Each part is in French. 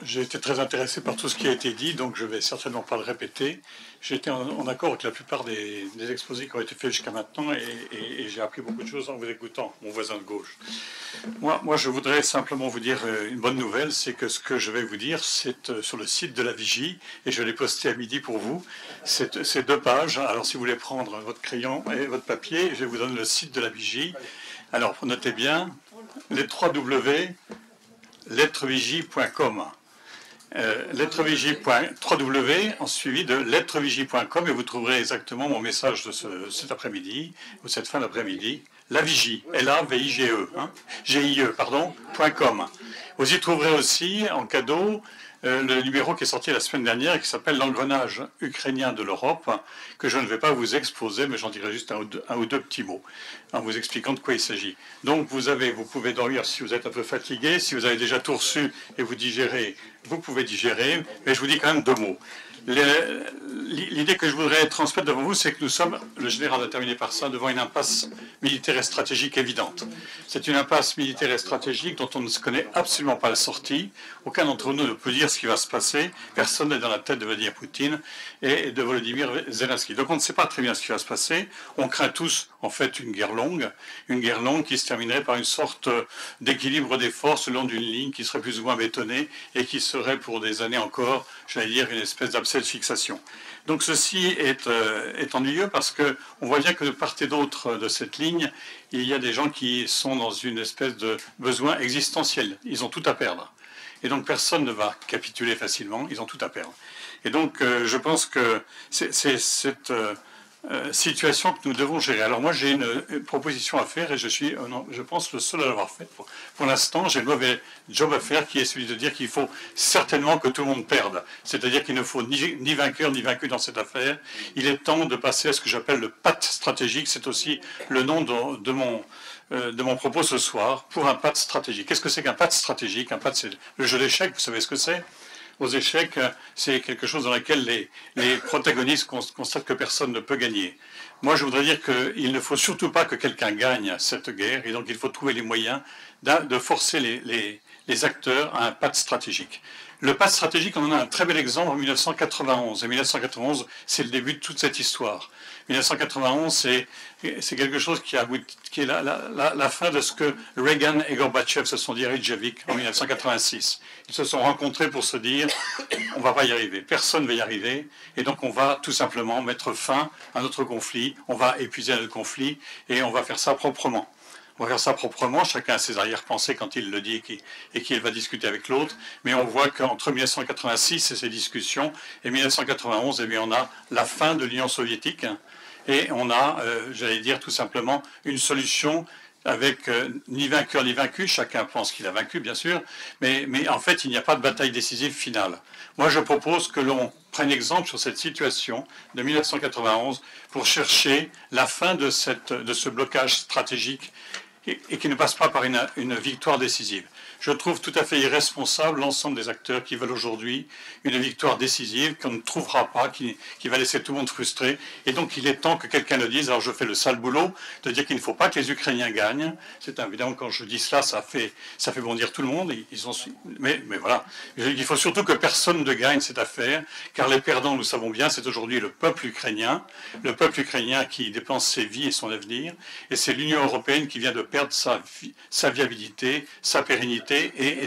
j'ai été très intéressé par tout ce qui a été dit, donc je ne vais certainement pas le répéter. J'ai été en accord avec la plupart des exposés qui ont été faits jusqu'à maintenant et j'ai appris beaucoup de choses en vous écoutant, mon voisin de gauche. Moi, je voudrais simplement vous dire une bonne nouvelle, c'est que ce que je vais vous dire, c'est sur le site de la Vigie, et je l'ai posté à midi pour vous. C'est 2 pages. Alors, si vous voulez prendre votre crayon et votre papier, je vous donne le site de la Vigie. Alors, notez bien, les 3 W, lettrevigie.com. Lettrevigie.3W en suivi de lettrevigie.com et vous trouverez exactement mon message de cet après-midi, ou cette fin d'après-midi. La Vigie, L-A-V-I-G-E, G-I-E, pardon, .com. Vous y trouverez aussi, en cadeau, le numéro qui est sorti la semaine dernière et qui s'appelle l'engrenage ukrainien de l'Europe, que je ne vais pas vous exposer, mais j'en dirai juste un ou deux petits mots, en vous expliquant de quoi il s'agit. Donc vous pouvez dormir si vous êtes un peu fatigué, si vous avez déjà tout reçu et vous digérez, vous pouvez digérer, mais je vous dis quand même 2 mots. L'idée que je voudrais transmettre devant vous, c'est que nous sommes, le général a terminé par ça, devant une impasse militaire et stratégique évidente. C'est une impasse militaire et stratégique dont on ne se connaît absolument pas la sortie. Aucun d'entre nous ne peut dire ce qui va se passer. Personne n'est dans la tête de Vladimir Poutine et de Volodymyr Zelensky. Donc on ne sait pas très bien ce qui va se passer. On craint tous, en fait, une guerre longue qui se terminerait par une sorte d'équilibre des forces le long d'une ligne qui serait plus ou moins bétonnée et qui serait pour des années encore, j'allais dire, une espèce d'abcès de fixation. Donc ceci est ennuyeux parce qu'on voit bien que de part et d'autre de cette ligne, il y a des gens qui sont dans une espèce de besoin existentiel. Ils ont tout à perdre. Et donc personne ne va capituler facilement, ils ont tout à perdre. Et donc je pense que c'est cette situation que nous devons gérer. Alors moi j'ai une proposition à faire et je suis, je pense, le seul à l'avoir faite. Pour l'instant, j'ai le mauvais job à faire qui est celui de dire qu'il faut certainement que tout le monde perde. C'est-à-dire qu'il ne faut ni vainqueur ni vaincu dans cette affaire. Il est temps de passer à ce que j'appelle le pacte stratégique. C'est aussi le nom de mon propos ce soir, pour un pacte stratégique. Qu'est-ce que c'est qu'un pacte stratégique? Un pacte, c'est le jeu d'échecs, vous savez ce que c'est? Aux échecs, c'est quelque chose dans lequel les protagonistes constatent que personne ne peut gagner. Moi, je voudrais dire qu'il ne faut surtout pas que quelqu'un gagne cette guerre, et donc il faut trouver les moyens de forcer les acteurs à un pacte stratégique. Le pacte stratégique, on en a un très bel exemple en 1991. Et 1991, c'est le début de toute cette histoire. 1991, c'est quelque chose qui est la fin de ce que Reagan et Gorbatchev se sont dit à Reykjavik en 1986. Ils se sont rencontrés pour se dire on ne va pas y arriver, personne ne va y arriver, et donc on va tout simplement mettre fin à notre conflit, on va épuiser notre conflit, et on va faire ça proprement. On va faire ça proprement, chacun a ses arrière-pensées quand il le dit et qu'il va discuter avec l'autre, mais on voit qu'entre 1986 et ces discussions et 1991, eh bien, on a la fin de l'Union soviétique et on a, j'allais dire tout simplement, une solution avec ni vainqueur ni vaincu, chacun pense qu'il a vaincu bien sûr, mais en fait il n'y a pas de bataille décisive finale. Moi je propose que l'on prenne exemple sur cette situation de 1991 pour chercher la fin de ce blocage stratégique et qui ne passe pas par une victoire décisive. Je trouve tout à fait irresponsable l'ensemble des acteurs qui veulent aujourd'hui une victoire décisive qu'on ne trouvera pas, qui va laisser tout le monde frustré. Et donc il est temps que quelqu'un le dise. Alors je fais le sale boulot de dire qu'il ne faut pas que les Ukrainiens gagnent. C'est évidemment quand je dis cela, ça fait bondir tout le monde. Mais voilà. Il faut surtout que personne ne gagne cette affaire, car les perdants, nous savons bien, c'est aujourd'hui le peuple ukrainien qui dépense ses vies et son avenir. Et c'est l'Union européenne qui vient de perdre sa viabilité, sa pérennité et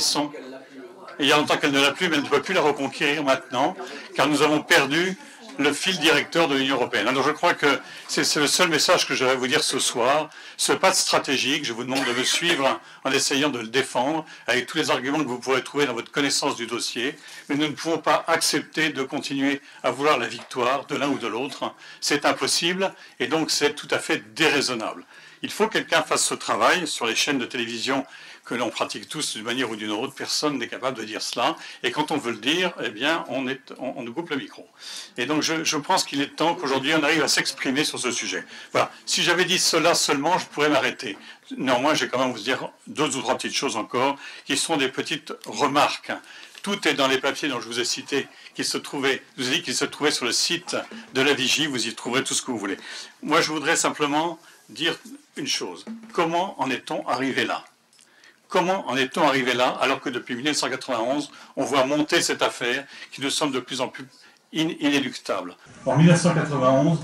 il y a longtemps qu'elle ne l'a plus, mais elle ne peut plus la reconquérir maintenant, car nous avons perdu le fil directeur de l'Union européenne. Alors je crois que c'est le seul message que je vais vous dire ce soir. Ce pacte stratégique, je vous demande de me suivre en essayant de le défendre, avec tous les arguments que vous pourrez trouver dans votre connaissance du dossier, mais nous ne pouvons pas accepter de continuer à vouloir la victoire de l'un ou de l'autre. C'est impossible, et donc c'est tout à fait déraisonnable. Il faut que quelqu'un fasse ce travail sur les chaînes de télévision que l'on pratique tous d'une manière ou d'une autre. Personne n'est capable de dire cela. Et quand on veut le dire, eh bien, on nous coupe le micro. Et donc, je pense qu'il est temps qu'aujourd'hui, on arrive à s'exprimer sur ce sujet. Voilà. Si j'avais dit cela seulement, je pourrais m'arrêter. Néanmoins, je vais quand même vous dire 2 ou 3 petites choses encore, qui sont des petites remarques. Tout est dans les papiers dont je vous ai cité, je vous ai dit qu'ils se trouvaient sur le site de la Vigie. Vous y trouverez tout ce que vous voulez. Moi, je voudrais simplement dire une chose. Comment en est-on arrivé là ? Comment en est-on arrivé là, alors que depuis 1991, on voit monter cette affaire qui nous semble de plus en plus inéluctable. En 1991,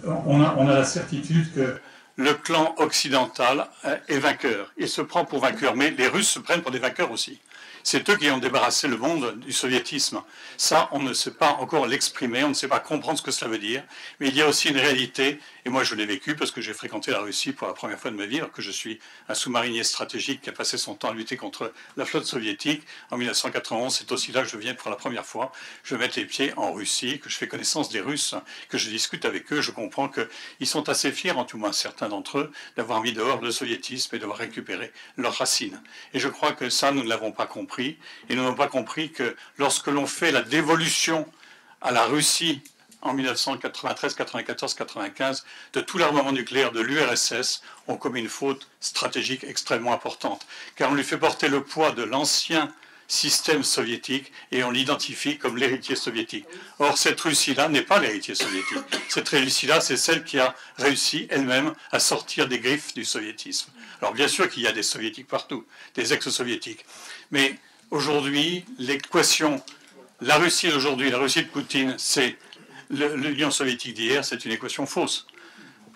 on a la certitude que le clan occidental est vainqueur. Il se prend pour vainqueur, mais les Russes se prennent pour des vainqueurs aussi. C'est eux qui ont débarrassé le monde du soviétisme. Ça, on ne sait pas encore l'exprimer, on ne sait pas comprendre ce que cela veut dire. Mais il y a aussi une réalité, et moi je l'ai vécu parce que j'ai fréquenté la Russie pour la première fois de ma vie, alors que je suis un sous-marinier stratégique qui a passé son temps à lutter contre la flotte soviétique. En 1991, c'est aussi là que je viens pour la première fois. Je vais mettre les pieds en Russie, que je fais connaissance des Russes, que je discute avec eux. Je comprends qu'ils sont assez fiers, en tout cas certains d'entre eux, d'avoir mis dehors le soviétisme et d'avoir récupéré leurs racines. Et je crois que ça, nous ne l'avons pas compris. Et nous n'avons pas compris que lorsque l'on fait la dévolution à la Russie en 1993, 94, 95 de tout l'armement nucléaire de l'URSS, on commet une faute stratégique extrêmement importante, car on lui fait porter le poids de l'ancien système soviétique et on l'identifie comme l'héritier soviétique. Or, cette Russie-là n'est pas l'héritier soviétique. Cette Russie-là, c'est celle qui a réussi elle-même à sortir des griffes du soviétisme. Alors, bien sûr qu'il y a des soviétiques partout, des ex-soviétiques. Mais aujourd'hui, l'équation, la Russie d'aujourd'hui, la Russie de Poutine, c'est l'Union soviétique d'hier, c'est une équation fausse.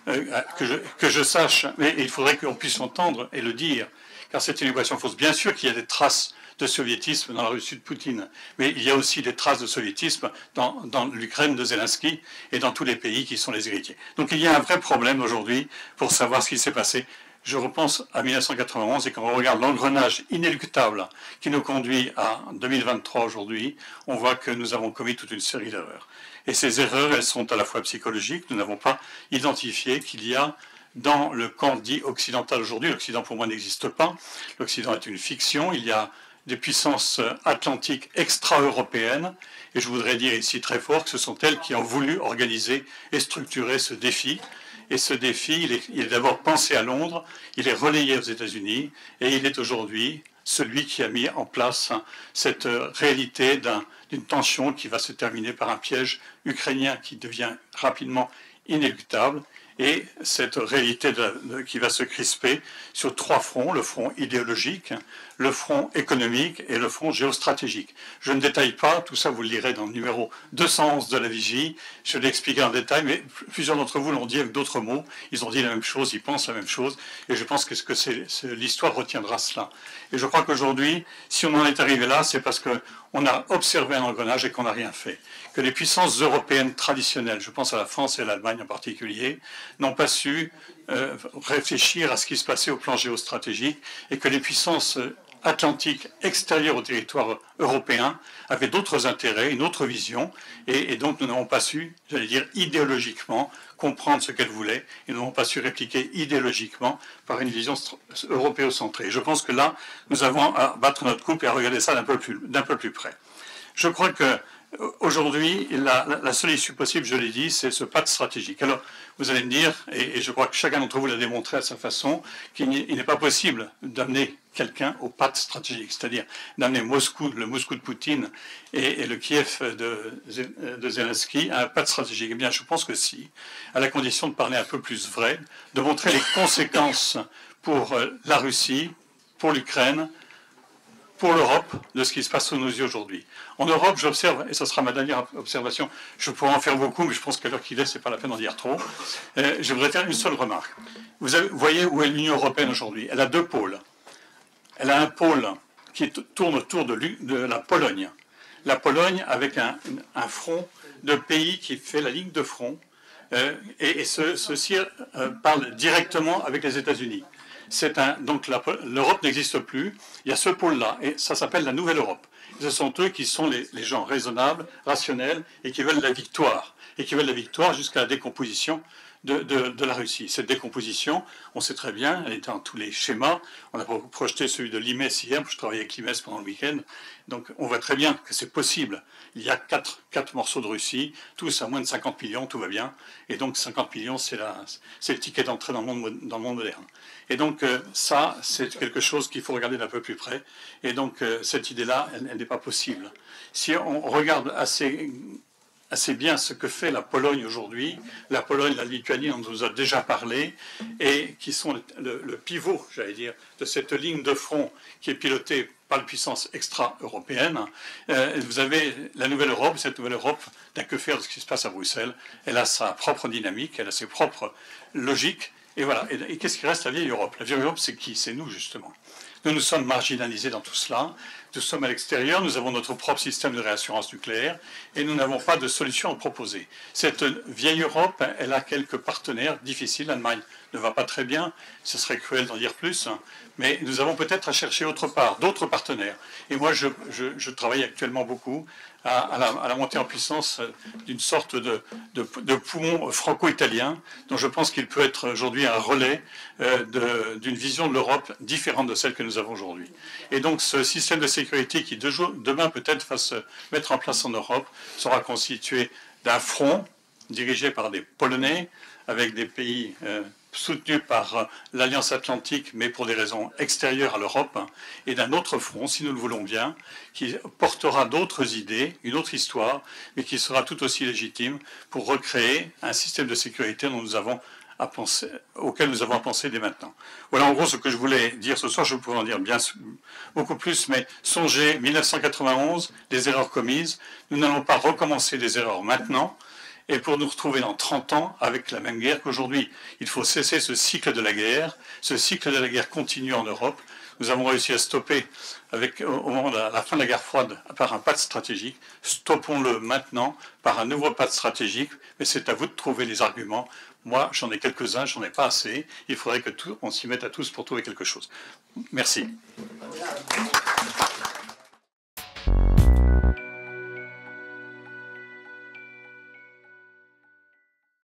Que je sache, mais il faudrait qu'on puisse entendre et le dire, car c'est une équation fausse. Bien sûr qu'il y a des traces de soviétisme dans la Russie de Poutine, mais il y a aussi des traces de soviétisme dans l'Ukraine de Zelensky et dans tous les pays qui sont les héritiers. Donc il y a un vrai problème aujourd'hui pour savoir ce qui s'est passé. Je repense à 1991 et quand on regarde l'engrenage inéluctable qui nous conduit à 2023 aujourd'hui, on voit que nous avons commis toute une série d'erreurs. Et ces erreurs, elles sont à la fois psychologiques. Nous n'avons pas identifié qu'il y a dans le camp dit occidental aujourd'hui, l'Occident pour moi n'existe pas, l'Occident est une fiction, il y a des puissances atlantiques extra-européennes, et je voudrais dire ici très fort que ce sont elles qui ont voulu organiser et structurer ce défi. Et ce défi, il est d'abord pensé à Londres, il est relayé aux États-Unis, et il est aujourd'hui celui qui a mis en place cette réalité d'une tension qui va se terminer par un piège ukrainien qui devient rapidement inéluctable, et cette réalité qui va se crisper sur trois fronts, le front idéologique, le front économique et le front géostratégique. Je ne détaille pas, tout ça vous le lirez dans le numéro 211 de la Vigie, je l'ai expliqué en détail, mais plusieurs d'entre vous l'ont dit avec d'autres mots, ils ont dit la même chose, ils pensent la même chose, et je pense que l'histoire retiendra cela. Et je crois qu'aujourd'hui, si on en est arrivé là, c'est parce qu'on a observé un engrenage et qu'on n'a rien fait. Que les puissances européennes traditionnelles, je pense à la France et à l'Allemagne en particulier, n'ont pas su réfléchir à ce qui se passait au plan géostratégique et que les puissances atlantiques extérieures au territoire européen avaient d'autres intérêts, une autre vision, et donc nous n'avons pas su, j'allais dire idéologiquement, comprendre ce qu'elles voulaient, et nous n'avons pas su répliquer idéologiquement par une vision européocentrée. Je pense que là, nous avons à battre notre coupe et à regarder ça d'un peu plus près. Je crois que aujourd'hui, la seule issue possible, je l'ai dit, c'est ce pacte stratégique. Alors, vous allez me dire, et je crois que chacun d'entre vous l'a démontré à sa façon, qu'il n'est pas possible d'amener quelqu'un au pacte stratégique, c'est-à-dire d'amener le Moscou de Poutine et le Kiev de Zelensky à un pacte stratégique. Eh bien, je pense que si, à la condition de parler un peu plus vrai, de montrer les conséquences pour la Russie, pour l'Ukraine, pour l'Europe, de ce qui se passe sous nos yeux aujourd'hui. En Europe, j'observe, et ce sera ma dernière observation, je pourrais en faire beaucoup, mais je pense qu'à l'heure qu'il est, c'est pas la peine d'en dire trop. Je voudrais faire une seule remarque. Vous voyez où est l'Union européenne aujourd'hui? Elle a deux pôles. Elle a un pôle qui tourne autour de la Pologne. La Pologne avec un front de pays qui fait la ligne de front, et ceci parle directement avec les États-Unis. Donc l'Europe n'existe plus, il y a ce pôle-là, et ça s'appelle la Nouvelle Europe. Ce sont eux qui sont les gens raisonnables, rationnels, et qui veulent la victoire, jusqu'à la décomposition de la Russie. Cette décomposition, on sait très bien, elle est dans tous les schémas. On a projeté celui de l'IMES hier, je travaillais avec l'IMES pendant le week-end, donc on voit très bien que c'est possible. Il y a quatre morceaux de Russie, tous à moins de 50 millions, tout va bien, et donc 50 millions, c'est le ticket d'entrée dans le monde moderne. Et donc ça, c'est quelque chose qu'il faut regarder d'un peu plus près, et donc cette idée-là, elle n'est pas possible. Si on regarde assez assez bien ce que fait la Pologne aujourd'hui. La Pologne, la Lituanie, on nous a déjà parlé, et qui sont le pivot, j'allais dire, de cette ligne de front qui est pilotée par les puissances extra-européennes. Vous avez la nouvelle Europe, cette nouvelle Europe n'a que faire de ce qui se passe à Bruxelles. Elle a sa propre dynamique, elle a ses propres logiques, et voilà. Et qu'est-ce qui reste la vieille Europe? La vieille Europe, c'est qui? C'est nous, justement. Nous nous sommes marginalisés dans tout cela. Nous sommes à l'extérieur, nous avons notre propre système de réassurance nucléaire et nous n'avons pas de solution à proposer. Cette vieille Europe, elle a quelques partenaires difficiles. L'Allemagne ne va pas très bien, ce serait cruel d'en dire plus, mais nous avons peut-être à chercher autre part, d'autres partenaires. Et moi, je travaille actuellement beaucoup à la montée en puissance d'une sorte de poumon franco-italien, dont je pense qu'il peut être aujourd'hui un relais d'une vision de l'Europe différente de celle que nous avons aujourd'hui. Et donc ce système de sécurité qui demain peut-être va se mettre en place en Europe sera constitué d'un front dirigé par des Polonais, avec des pays soutenus par l'Alliance Atlantique, mais pour des raisons extérieures à l'Europe, et d'un autre front, si nous le voulons bien, qui portera d'autres idées, une autre histoire, mais qui sera tout aussi légitime pour recréer un système de sécurité auquel nous avons à penser dès maintenant. Voilà en gros ce que je voulais dire ce soir. Je pourrais en dire beaucoup plus, mais songez 1991, les erreurs commises. Nous n'allons pas recommencer des erreurs maintenant, et pour nous retrouver dans 30 ans avec la même guerre qu'aujourd'hui. Il faut cesser ce cycle de la guerre. Ce cycle de la guerre continue en Europe. Nous avons réussi à stopper au moment de la fin de la guerre froide par un pacte stratégique. Stoppons-le maintenant par un nouveau pacte stratégique, mais c'est à vous de trouver les arguments. Moi, j'en ai quelques-uns, j'en ai pas assez. Il faudrait qu'on s'y mette à tous pour trouver quelque chose. Merci.